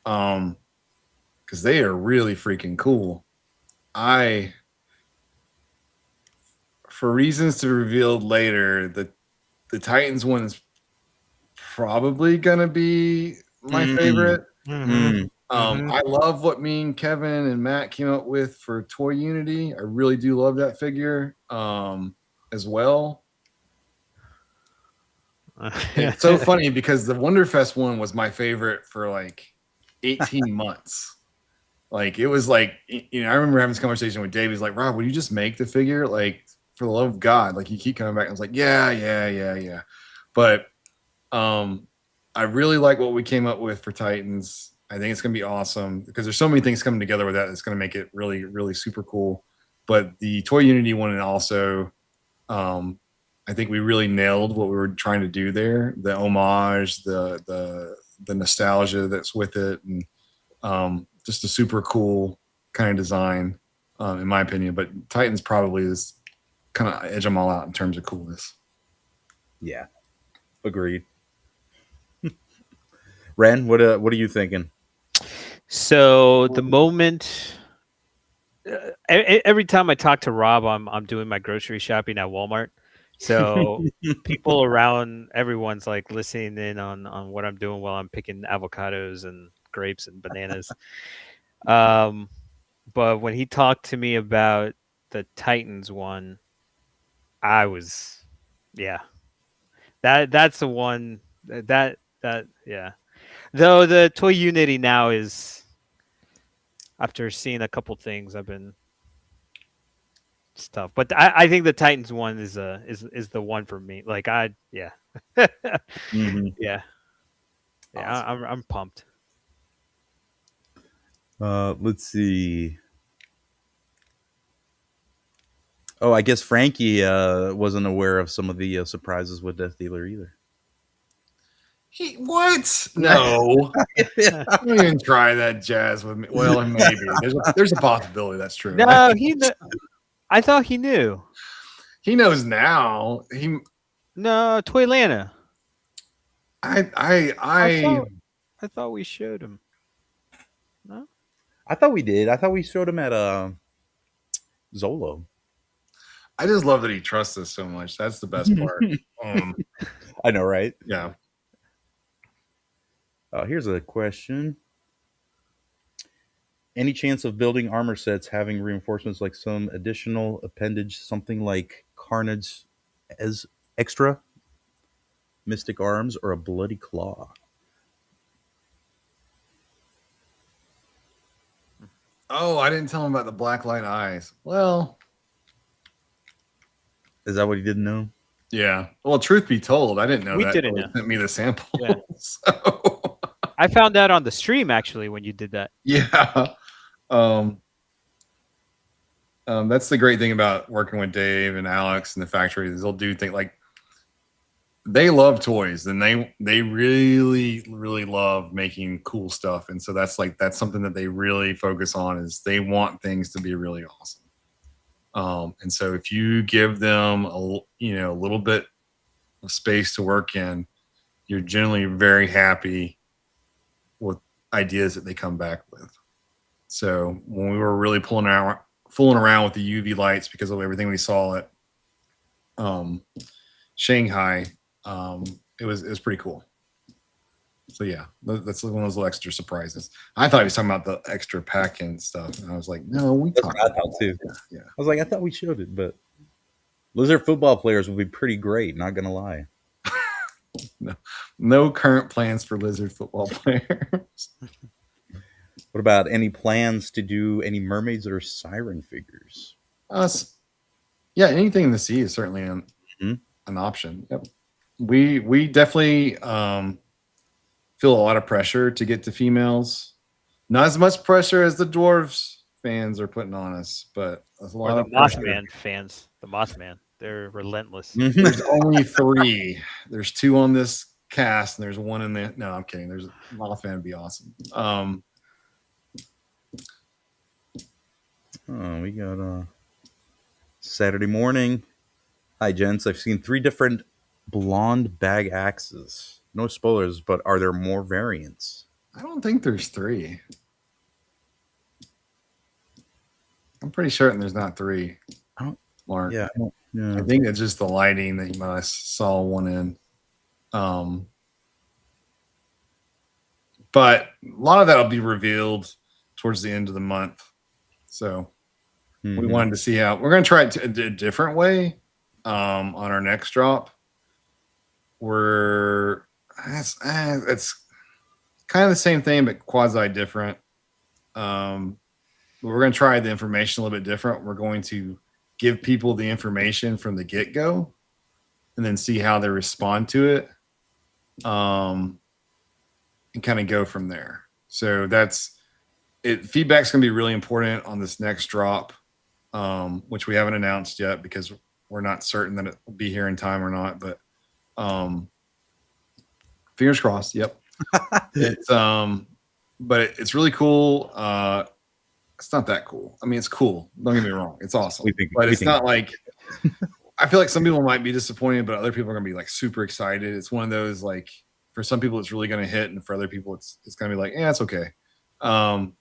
Because they are really freaking cool. For reasons to be revealed later, the Titans one is probably gonna be my favorite. I love what me and Kevin and Matt came up with for Toy Unity. I really do love that figure as well. It's so funny because the Wonderfest one was my favorite for like 18 months. Like it was like, I remember having this conversation with Dave. He's like, Rob, would you just make the figure? Like, for the love of God, like you keep coming back. I was like, yeah. But I really like what we came up with for Titans. I think it's going to be awesome because there's so many things coming together with that. It's going to make it really, really super cool. But the Toy Unity one, and also, I think we really nailed what we were trying to do there. The homage, the nostalgia that's with it, and just a super cool kind of design, in my opinion. But Titans probably is kind of edge them all out in terms of coolness. Yeah, agreed. Ren, what are you thinking? So the moment, every time I talk to Rob, I'm doing my grocery shopping at Walmart. So people around, everyone's like listening in on what I'm doing while I'm picking avocados and grapes and bananas. But when he talked to me about the Titans one, I was, yeah, that's the one that yeah. Though the Toy Unity now is, after seeing a couple things, I've been, it's tough. But I think the Titans one is the one for me. Like yeah. Yeah. Yeah, Awesome. I'm pumped. Let's see. Oh, I guess Frankie wasn't aware of some of the surprises with Death Dealer either. What? No. Don't even try that jazz with me. Well, maybe. There's a possibility that's true. No, I thought he knew. He knows now. No, Toylanta. I thought we showed him. No? I thought we did. I thought we showed him at Zolo. I just love that he trusts us so much. That's the best part. I know, right? Yeah. Here's a question. Any chance of building armor sets having reinforcements like some additional appendage, something like Carnage as extra, Mystic Arms, or a Bloody Claw? Oh, I didn't tell him about the black light eyes. Well, is that what he didn't know? Yeah. Well, truth be told, I didn't know We that. didn't He know. sent me the sample. Yeah. So I found that on the stream actually when you did that. yeah. That's the great thing about working with Dave and Alex and the factory is they'll do things like they love toys and they really, really love making cool stuff. And so that's something that they really focus on is they want things to be really awesome. And so if you give them a little bit of space to work in, you're generally very happy with ideas that they come back with. So when we were really fooling around with the UV lights because of everything we saw at Shanghai, it was pretty cool. So yeah, that's one of those little extra surprises. I thought he was talking about the extra pack and stuff, and I was like, no, we That's talked. what I thought too. Yeah. I was like, I thought we showed it, but Lizard football players would be pretty great. Not gonna lie. No current plans for Lizard football players. What about any plans to do any mermaids or siren figures? Us, yeah, anything in the sea is certainly an option. Yep. We definitely feel a lot of pressure to get to females. Not as much pressure as the dwarves fans are putting on us, but there's a lot Or of the pressure. Mothman fans. The Mothman. They're relentless. There's only 3. There's 2 on this cast, and there's 1 in the. No, I'm kidding. There's Mothman would be awesome. Oh, we got Saturday morning. Hi, gents. I've seen 3 different blonde bag axes. No spoilers, but are there more variants? I don't think there's 3. I'm pretty certain there's not 3. Mark. Yeah, I think it's just the lighting that you might have saw one in. But a lot of that will be revealed towards the end of the month. So we wanted to see how we're going to try it a different way on our next drop. It's kind of the same thing, but quasi different. We're going to try the information a little bit different. We're going to give people the information from the get-go and then see how they respond to it, and kind of go from there. So that's it. Feedback's going to be really important on this next drop, which we haven't announced yet because we're not certain that it will be here in time or not, but fingers crossed. Yep. But it's really cool. It's not that cool. I mean, it's cool. Don't get me wrong. It's awesome. But it's not like I feel like some people might be disappointed, but other people are gonna be like super excited. It's one of those like for some people it's really gonna hit, and for other people it's gonna be like, yeah, it's okay. And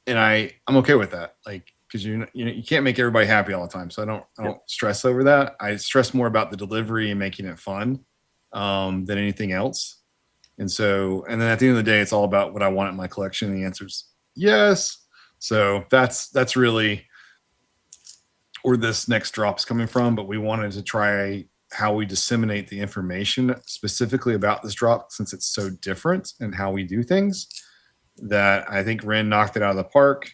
I'm okay with that. Like because you can't make everybody happy all the time. So I don't stress over that. I stress more about the delivery and making it fun than anything else. And then at the end of the day, it's all about what I want in my collection. And the answer is yes. So that's really where this next drop is coming from. But we wanted to try how we disseminate the information specifically about this drop since it's so different and how we do things. That I think Ren knocked it out of the park.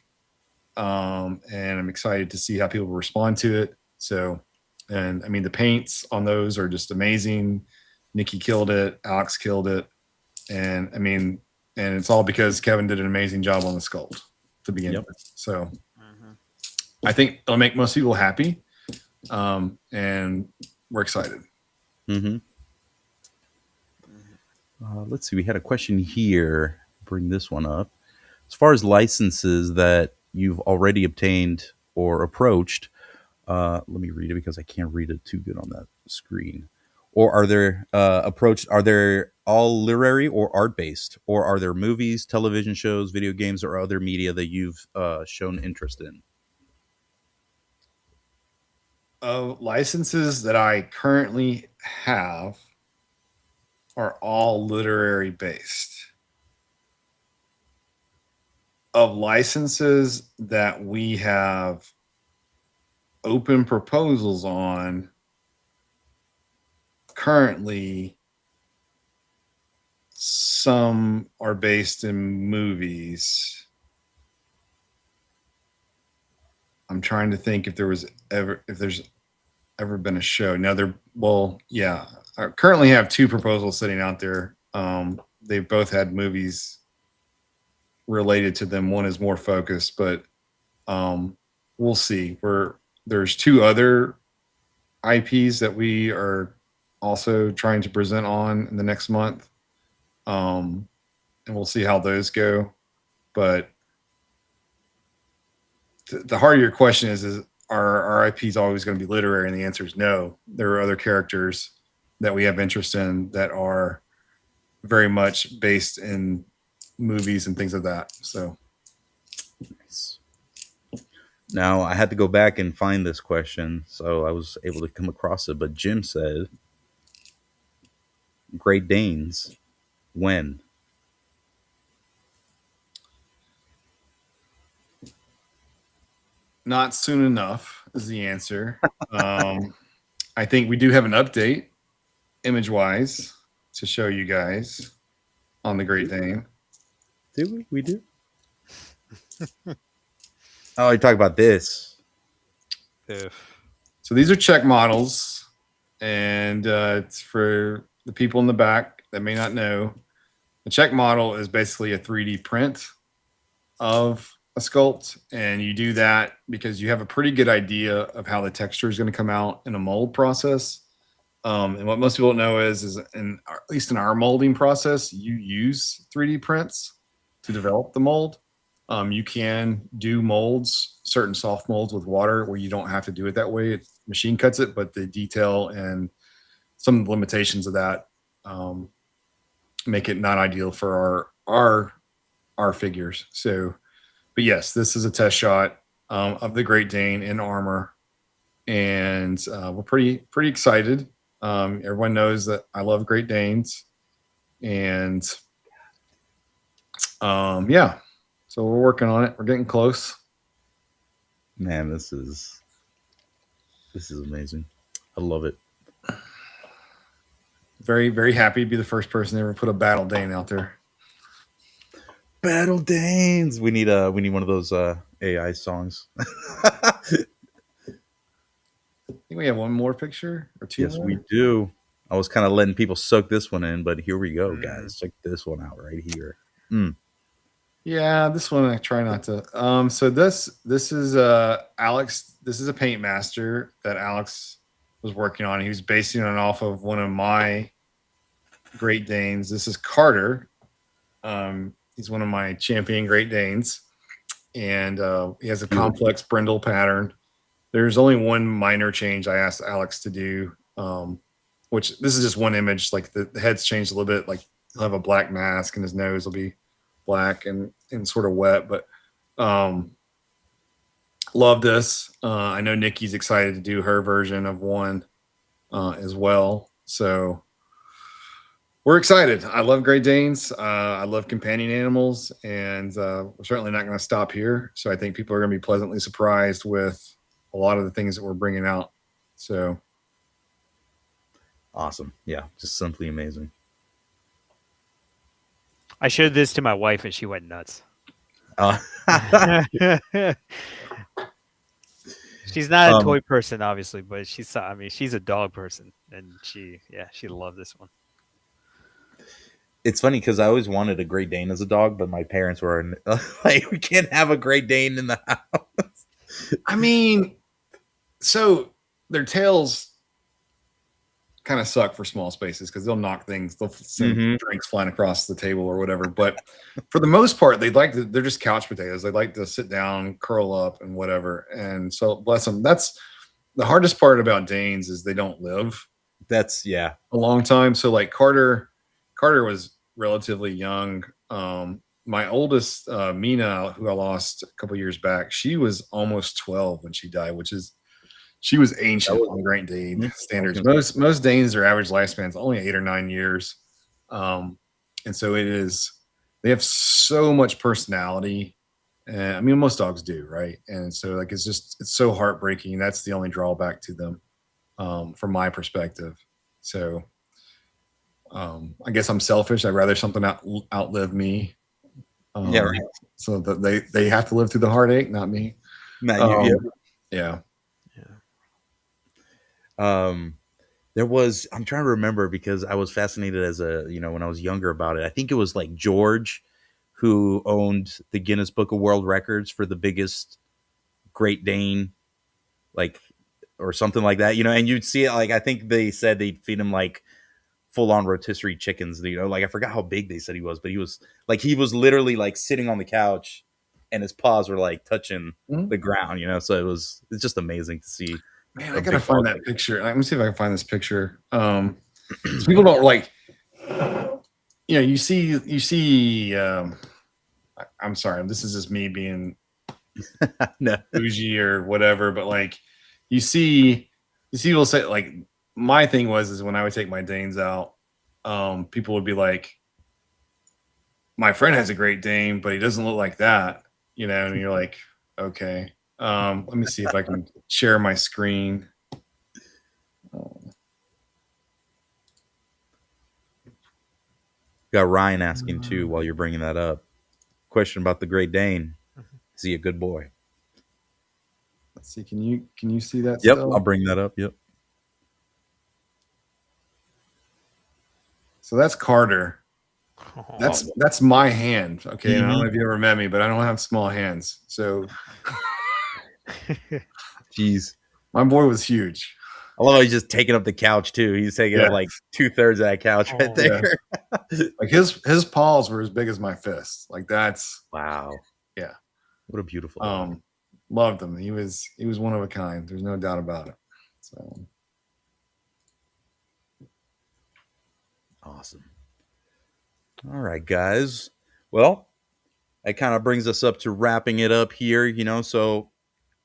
And I'm excited to see how people respond to it. So, and I mean, the paints on those are just amazing. Nikki killed it. Alex killed it. And I mean, and it's all because Kevin did an amazing job on the sculpt to begin with. So I think it'll make most people happy. And we're excited. Let's see. We had a question here. Bring this one up. As far as licenses that you've already obtained or approached, let me read it because I can't read it too good on that screen. Or are there are there all literary or art based, or are there movies, television shows, video games, or other media that you've shown interest in? Licenses that I currently have are all literary based. Of licenses that we have open proposals on currently, some are based in movies. I'm trying to think if there's ever been a show. Now I currently have 2 proposals sitting out there. They both had movies related to them. One is more focused, but we'll see. There's 2 other IPs that we are also trying to present on in the next month. And we'll see how those go. But the heart of your question is are our IPs always going to be literary? And the answer is no. There are other characters that we have interest in that are very much based in movies and things like that. So now I had to go back and find this question, so I was able to come across it. But Jim said, "Great Danes, when?" not soon enough is the answer. I think we do have an update, image-wise, to show you guys on the Great Dane. Do we? We do. Oh, you talk about this. So these are check models, and it's for the people in the back that may not know. The check model is basically a 3D print of a sculpt, and you do that because you have a pretty good idea of how the texture is going to come out in a mold process. And what most people don't know is at least in our molding process, you use 3D prints to develop the mold. You can do molds, certain soft molds with water where you don't have to do it that way. It machine cuts it, but the detail and some of the limitations of that make it not ideal for our figures. So, but yes, this is a test shot of the Great Dane in armor, and we're pretty excited. Everyone knows that I love Great Danes, and yeah, so we're working on it. We're getting close. Man, this is amazing. I love it. Very, very happy to be the first person to ever put a Battle Dane out there. Battle Danes. We need one of those AI songs. I think we have one more picture or two. Yes, more. we do. I was kind of letting people soak this one in, but here we go, guys. Check this one out right here. Yeah, this one I try not to. So this is Alex. This is a paint master that Alex was working on. He was basing it off of one of my Great Danes. This is Carter. He's one of my champion Great Danes, and he has a complex brindle pattern. There's only one minor change I asked Alex to do, which this is just one image. Like the head's changed a little bit. Like he'll have a black mask and his nose will be black and sort of wet. But love this. I know Nikki's excited to do her version of one as well. So we're excited. I love Great Danes. I love companion animals, and we're certainly not going to stop here. So I think people are going to be pleasantly surprised with a lot of the things that we're bringing out. So awesome. Yeah, just simply amazing. I showed this to my wife and she went nuts. She's not a toy person, obviously, but she's a dog person, and she loved this one. It's funny because I always wanted a Great Dane as a dog, but my parents were like, we can't have a Great Dane in the house. I mean, so their tails kind of suck for small spaces because they'll knock things, they'll send drinks flying across the table or whatever. But for the most part, they're just couch potatoes. They like to sit down, curl up, and whatever. And so bless them. That's the hardest part about Danes is they don't live. That's a long time. So like Carter was relatively young. My oldest, Mina, who I lost a couple years back, she was almost 12 when she died, she was ancient on Great Dane standards. Most Danes, their average lifespan is only 8 or 9 years. And so they have so much personality. And I mean, most dogs do, right? And so like, it's so heartbreaking. That's the only drawback to them, from my perspective. So I guess I'm selfish. I'd rather something outlive me. Yeah, right. So that they have to live through the heartache, not me. Yeah. There was, I'm trying to remember because I was fascinated when I was younger about it. I think it was like George who owned the Guinness Book of World Records for the biggest Great Dane, like, or something like that, and you'd see it. Like, I think they said they'd feed him like full on rotisserie chickens, like I forgot how big they said he was, but he was literally like sitting on the couch and his paws were like touching the ground, so it's just amazing to see. Man, I gotta find that picture. Let me see if I can find this picture. So people don't like, you see. I'm sorry, this is just me being bougie or whatever, but like, you see people say, like, my thing is when I would take my Danes out, people would be like, my friend has a Great Dane, but he doesn't look like that, and you're like, okay. Let me see if I can share my screen. Got Ryan asking too while you're bringing that up. Question about the Great Dane. Is he a good boy? Let's see. Can you see that? Yep, still? I'll bring that up. Yep. So that's Carter. That's my hand. Okay, and I don't know if you ever met me, but I don't have small hands. So, Jeez, my boy was huge. I love how he's just taking up the couch too. He's taking up like 2/3 of that couch right there. Yeah. Like his paws were as big as my fists. Like that's wow. Yeah. What a beautiful dog. Loved him. He was one of a kind. There's no doubt about it. So awesome. All right, guys. Well, that kind of brings us up to wrapping it up here, you know. So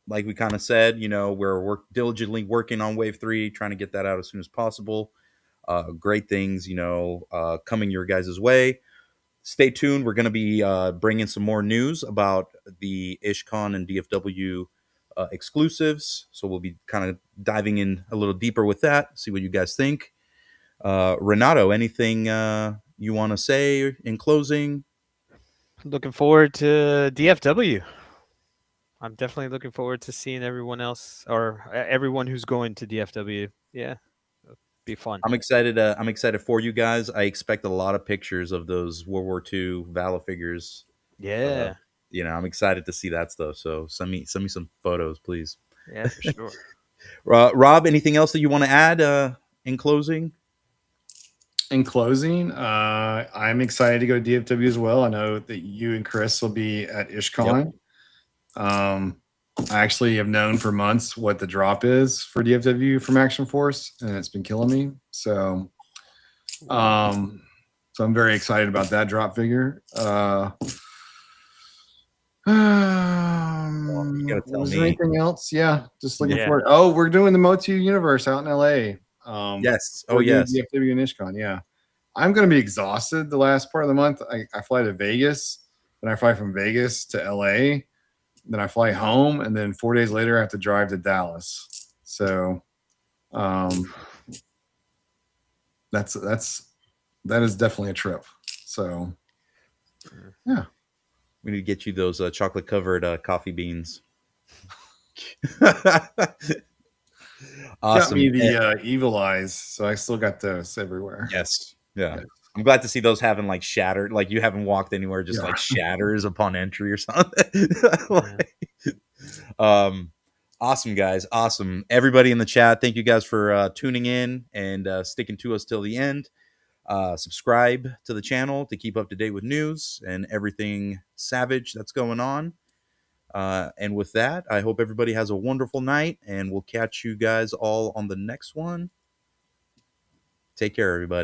like we kind of said, you know, we're diligently working on Wave 3, trying to get that out as soon as possible. Great things, you know, coming your guys' way. Stay tuned. We're going to be bringing some more news about the IshCon and DFW exclusives. So we'll be kind of diving in a little deeper with that, see what you guys think. Renato, anything you want to say in closing? Looking forward to DFW. I'm definitely looking forward to seeing everyone else or everyone who's going to DFW. Yeah, it'll be fun. I'm excited. I'm excited for you guys. I expect a lot of pictures of those World War II Valor figures. Yeah. You know, I'm excited to see that stuff. So send me some photos, please. Yeah, for sure. Rob, anything else that you want to add in closing? In closing, I'm excited to go to DFW as well. I know that you and Chris will be at IshCon. Yep. I actually have known for months what the drop is for DFW from Action Force, and it's been killing me. So, I'm very excited about that drop figure. Was there anything else? Yeah, just looking forward. Oh, we're doing the Motu Universe out in LA. Yes. Oh, yes. DFW and IshCon. Yeah. I'm going to be exhausted the last part of the month. I fly to Vegas, then I fly from Vegas to LA, then I fly home, and then 4 days later I have to drive to Dallas. So, that is definitely a trip. So, yeah. We need to get you those chocolate covered coffee beans. Awesome. Got me the evil eyes, so I still got those everywhere. Yes. Yeah. I'm glad to see those having like shattered, like you haven't walked anywhere, just like shatters upon entry or something. Awesome, guys. Awesome. Everybody in the chat, thank you guys for tuning in and sticking to us till the end. Subscribe to the channel to keep up to date with news and everything Savage that's going on. And with that, I hope everybody has a wonderful night, and we'll catch you guys all on the next one. Take care, everybody.